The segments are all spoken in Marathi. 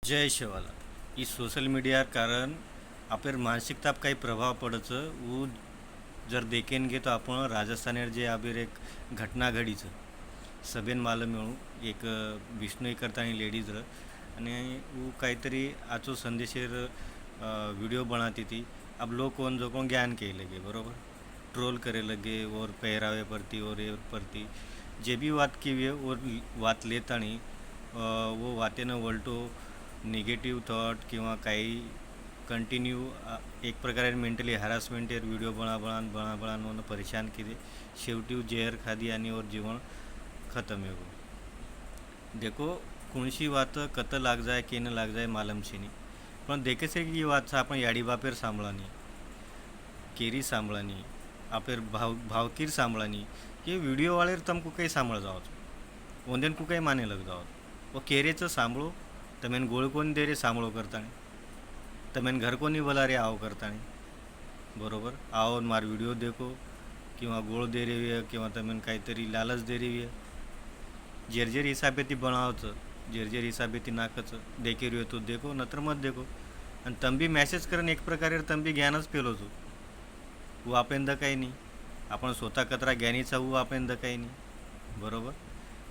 जय शिवाला ई सोशल मीडिया कारण आपल्या मानसिकता काही प्रभाव पडचं वो जर देखेन गे तो आपण राजस्थान जे आबिर एक घटना घडीचं सभेन माल मिळू एक विष्णू करता आणि लेडीज आणि वो काहीतरी आचो संदेशेर व्हिडिओ बनाती थी। अब लोग कौन जो कौन ज्ञान के लगे बरोबर ट्रोल करे लगे और पहरावे परती और ये परती जे भी बात की हुई है और बात लेता नहीं वो बातें न वलटो निगेटिव्ह थॉट किंवा काही कंटिन्यू एक प्रकारे मेंटली हॅरासमेंट व्हिडिओ बळान परेशान केले शेवटी जेहर खादी आणि और जीवन खत्म है वो देखो कोणशी बात कत लाग जाए की न लाग जाए मालम से नहीं पण देखे से की बात आपण याडी बापेर सांभळानी केरी सांभळानी आपेर भावकीर सांभळानी ये वीडियो वाले तुमको कहीं सांभळ जाओ ओंदेन को कहीं माने लग जाओ वो केरेचं सांभळो तमेन गोळ कोण दे रे सांभळो करताने तमेन घर कोणी बोला रे आओ करताने बरोबर आओ मार व्हिडिओ देखो किंवा गोळ दे रे किंवा तमेन काहीतरी लालच दे रे जेर हिसाबे ती बनावचं जेर हिसाबे ती नाकचं देखे रे तो देखो नतर मत देखो आणि तंबी मेसेज करून एक प्रकारे तंबी ज्ञानच पेलोचो वो आपण द काही नाही आपण स्वतः कचरा ज्ञानीचा वो आपण द काही नाही बरोबर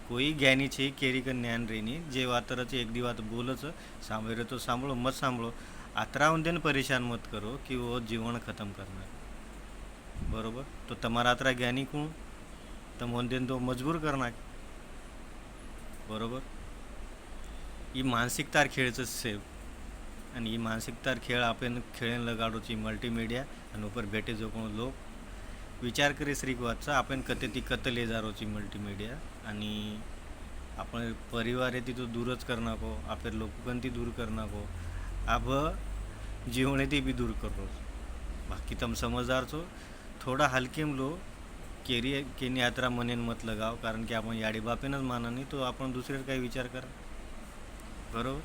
कोई ज्ञानी छे केरी का ज्ञान रेनी जे वातरच एक दिवात बोलच सांभळे तो सांभळो मत सांभळो आतराऊन देन परेशान मत करो कि वो जीवन खत्म करना बरोबर तो तमारा आतरा ज्ञानी कोण तम देन तो मजबूर करना बरोबर ही मानसिकतार खेळचं सेव आणि ही मानसिकतार खेळ आपण खेळेन लगाडोची मल्टीमीडिया आणि ऊपर बैठे जो कोण लोक विचार करे श्री वाचा आपण कते ती कत ले जारोची मल्टीमीडिया आणि आपण परिवार आहे ती तो दूरच करना को आपले लोक ती दूर करना को अब जीवन ती भी दूर करो बाकी तुम समझदार छो थोड़ा हल्के में लो केरी केनी यात्रा मनेन मत लगाओ कारण की आपण याडी बापेनच माना नहीं तो आपण दुसरे काही विचार करा बरोबर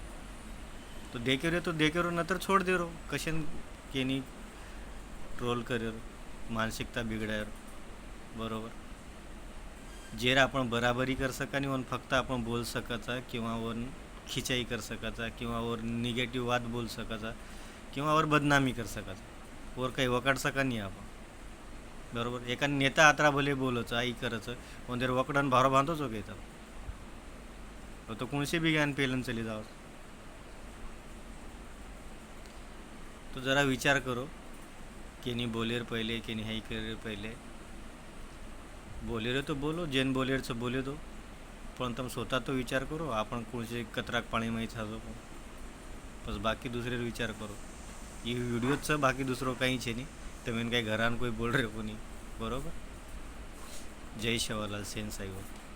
तो देखे रो नंतर छोड़ दे रो कशन केनी ट्रोल करे मानसिकता बिगडायर बरोबर जेर आपण बराबरी कर सका नहीं वन फक्त आपण बोल सकाचा किंवा वन खिंचाई कर सकाचा किंवा और निगेटिव्ह बात बोल सकाचा किंवा और बदनामी कर सकाचा और काही वकाड सका नहीं आपण बरोबर एका नेता आत्रा भले बोलच आई करच ओंदेर वकडन भारो बांधोच हो घेता तो कोणसे भी ज्ञान पेलन चली जाओ तो जरा विचार करो केनी बोलेर पहले केनी हाई करे पहले बोले रे तो बोलो जेन बोलेर च बोले दो पण तुम स्वतः तो विचार करो आपण कोणसे कतराक पाणी माहीत छाजो बस बाकी दुसरे विचार करो ये व्हिडिओच बाकी दुसरो काही छे नहीं तमेन काही घरान कोई बोल रे कोणी बरोबर जय शिवालाल सेन साईवर